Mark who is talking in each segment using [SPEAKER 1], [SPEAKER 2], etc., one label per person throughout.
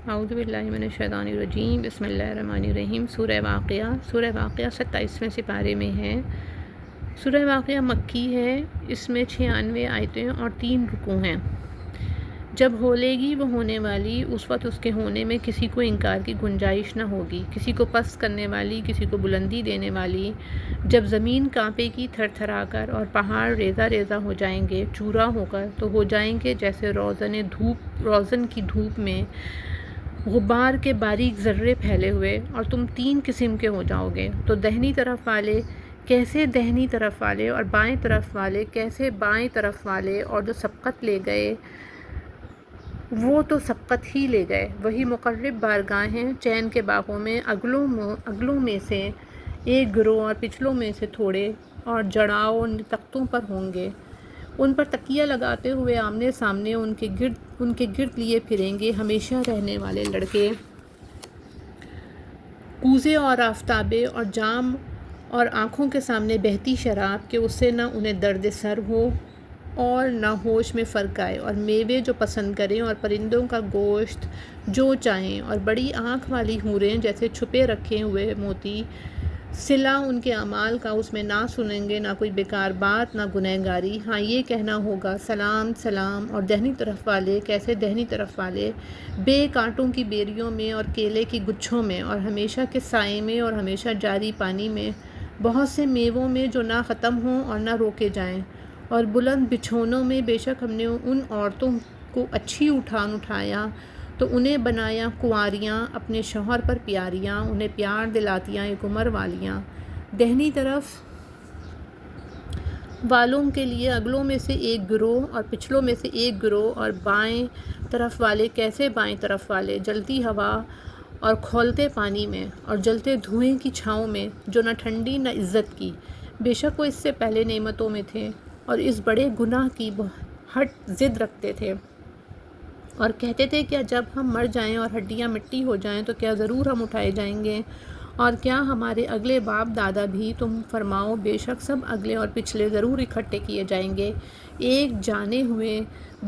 [SPEAKER 1] اعوذ باللہ من الشیطان الرجیم، بسم اللہ الرحمن الرحیم۔ سورہ واقعہ 27ویں سپارے میں ہے۔ سورہ واقعہ مکی ہے، اس میں 96 آیتیں اور 3 رکوع ہیں۔ جب ہولے گی وہ ہونے والی، اس وقت اس کے ہونے میں کسی کو انکار کی گنجائش نہ ہوگی، کسی کو پست کرنے والی، کسی کو بلندی دینے والی۔ جب زمین کانپے گی تھر تھرا کر اور پہاڑ ریزہ ریزہ ہو جائیں گے چورا ہو کر، تو ہو جائیں گے جیسے روزن کی دھوپ میں غبار کے باریک ذرے پھیلے ہوئے، اور تم 3 قسم کے ہو جاؤ گے، تو دہنی طرف والے کیسے دہنی طرف والے، اور بائیں طرف والے کیسے بائیں طرف والے، اور جو سبقت لے گئے وہ تو سبقت ہی لے گئے۔ وہی مقرب بارگاہیں چین کے باغوں میں اگلوں میں سے ایک گروہ اور پچھلوں میں سے تھوڑے، اور جڑاؤ تختوں پر ہوں گے، ان پر تکیہ لگاتے ہوئے آمنے سامنے ان کے گرد لیے پھریں گے ہمیشہ رہنے والے لڑکے، کوزے اور آفتابے اور جام، اور آنکھوں کے سامنے بہتی شراب کہ اس سے نہ انہیں درد سر ہو اور نہ ہوش میں فرق آئے، اور میوے جو پسند کریں اور پرندوں کا گوشت جو چاہیں، اور بڑی آنکھ والی حوریں جیسے چھپے رکھے ہوئے موتی، صلہ ان کے اعمال کا اس میں نہ سنیں گے، نہ کوئی بیکار بات، نہ گنہگاری۔ ہاں یہ کہنا ہوگا سلام سلام، اور دہنی طرف والے کیسے دہنی طرف والے، بے کانٹوں کی بیریوں میں اور کیلے کی گچھوں میں، اور ہمیشہ کے سائے میں اور ہمیشہ جاری پانی میں، بہت سے میووں میں جو نہ ختم ہوں اور نہ روکے جائیں، اور بلند بچھونوں میں۔ بے شک ہم نے ان عورتوں کو اچھی اٹھایا تو انہیں بنایا کنواریاں، اپنے شوہر پر پیاریاں، انہیں پیار دلاتیاں ایک عمر والیاں۔ دہنی طرف والوں کے لیے اگلوں میں سے ایک گروہ اور پچھلوں میں سے ایک گروہ، اور بائیں طرف والے کیسے بائیں طرف والے، جلتی ہوا اور کھولتے پانی میں، اور جلتے دھوئیں کی چھاؤں میں، جو نہ ٹھنڈی نہ عزت کی۔ بے شک وہ اس سے پہلے نعمتوں میں تھے، اور اس بڑے گناہ کی ہٹ ضد رکھتے تھے، اور کہتے تھے کیا جب ہم مر جائیں اور ہڈیاں مٹی ہو جائیں تو کیا ضرور ہم اٹھائے جائیں گے، اور کیا ہمارے اگلے باپ دادا بھی؟ تم فرماؤ بے شک سب اگلے اور پچھلے ضرور اکٹھے کیے جائیں گے ایک جانے ہوئے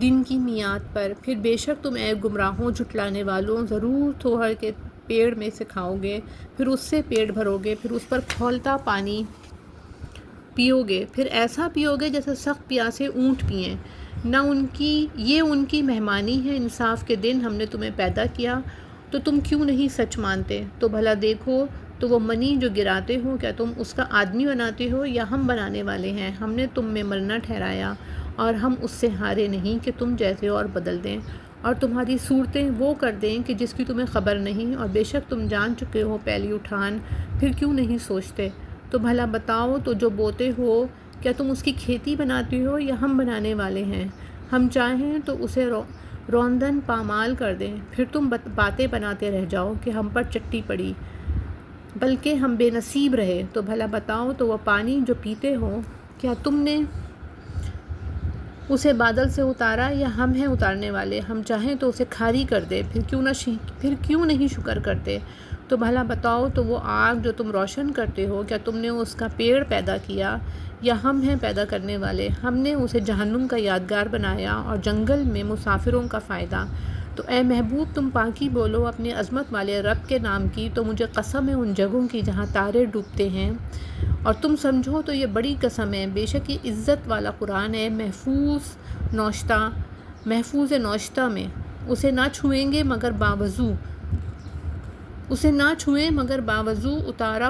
[SPEAKER 1] دن کی میعاد پر۔ پھر بے شک تم اے گمراہوں جھٹلانے والوں ضرور تھوہر کے پیڑ میں سے کھاؤ گے، پھر اس سے پیٹ بھرو گے، پھر اس پر کھولتا پانی پیو گے، پھر ایسا پیو گے جیسے سخت پیاسے اونٹ پئیں۔ نہ یہ ان کی مہمانی ہے انصاف کے دن ہم نے تمہیں پیدا کیا، تو تم کیوں نہیں سچ مانتے؟ تو بھلا دیکھو تو وہ منی جو گراتے ہو، کیا تم اس کا آدمی بناتے ہو یا ہم بنانے والے ہیں؟ ہم نے تم میں مرنا ٹھہرایا، اور ہم اس سے ہارے نہیں کہ تم جیسے اور بدل دیں، اور تمہاری صورتیں وہ کر دیں کہ جس کی تمہیں خبر نہیں، اور بے شک تم جان چکے ہو پہلی اٹھان، پھر کیوں نہیں سوچتے؟ تو بھلا بتاؤ تو جو بوتے ہو کیا تم اس کی کھیتی بناتے ہو یا ہم بنانے والے ہیں؟ ہم چاہیں تو اسے روندن پامال کر دیں، پھر تم باتیں بناتے رہ جاؤ کہ ہم پر چٹی پڑی، بلکہ ہم بے نصیب رہے۔ تو بھلا بتاؤ تو وہ پانی جو پیتے ہو کیا تم نے اسے بادل سے اتارا یا ہم ہیں اتارنے والے؟ ہم چاہیں تو اسے کھاری کر دے، پھر کیوں نہیں شکر کرتے؟ تو بھلا بتاؤ تو وہ آگ جو تم روشن کرتے ہو کیا تم نے اس کا پیڑ پیدا کیا یا ہم ہیں پیدا کرنے والے؟ ہم نے اسے جہنم کا یادگار بنایا اور جنگل میں مسافروں کا فائدہ۔ تو اے محبوب تم پاکی بولو اپنے عظمت والے رب کے نام کی، تو مجھے قسم ہے ان جگہوں کی جہاں تارے ڈوبتے ہیں، اور تم سمجھو تو یہ بڑی قسم ہے۔ بے شک یہ عزت والا قرآن ہے، محفوظ نوشتہ میں، اسے نہ چھوئیں مگر باوضو اتارا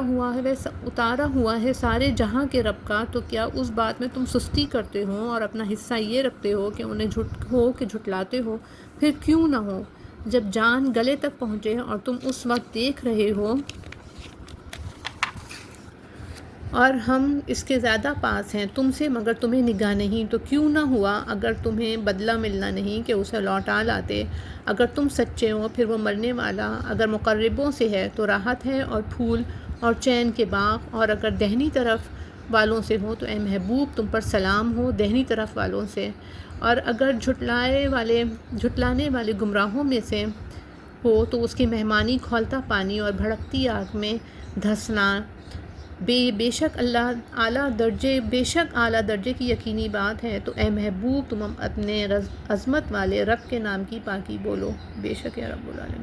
[SPEAKER 1] ہوا ہے سارے جہاں کے رب کا۔ تو کیا اس بات میں تم سستی کرتے ہو اور اپنا حصہ یہ رکھتے ہو کہ انہیں جھٹلاتے ہو؟ پھر کیوں نہ ہو جب جان گلے تک پہنچے اور تم اس وقت دیکھ رہے ہو اور ہم اس کے زیادہ پاس ہیں تم سے مگر تمہیں نگاہ نہیں؟ تو کیوں نہ ہوا اگر تمہیں بدلہ ملنا نہیں کہ اسے لوٹا لاتے؟ اگر تم سچے ہو پھر وہ مرنے والا، اگر مقربوں سے ہے تو راحت ہے اور پھول اور چین کے باغ، اور اگر دہنی طرف والوں سے ہو تو اے محبوب تم پر سلام ہو دہنی طرف والوں سے، اور اگر جھٹلانے والے گمراہوں میں سے ہو تو اس کی مہمانی کھولتا پانی اور بھڑکتی آگ میں دھنسنا۔ بے شک اعلیٰ درجے کی یقینی بات ہے۔ تو اے محبوب تم اپنے عظمت والے رب کے نام کی پاکی بولو، بے شک یا رب العالمین۔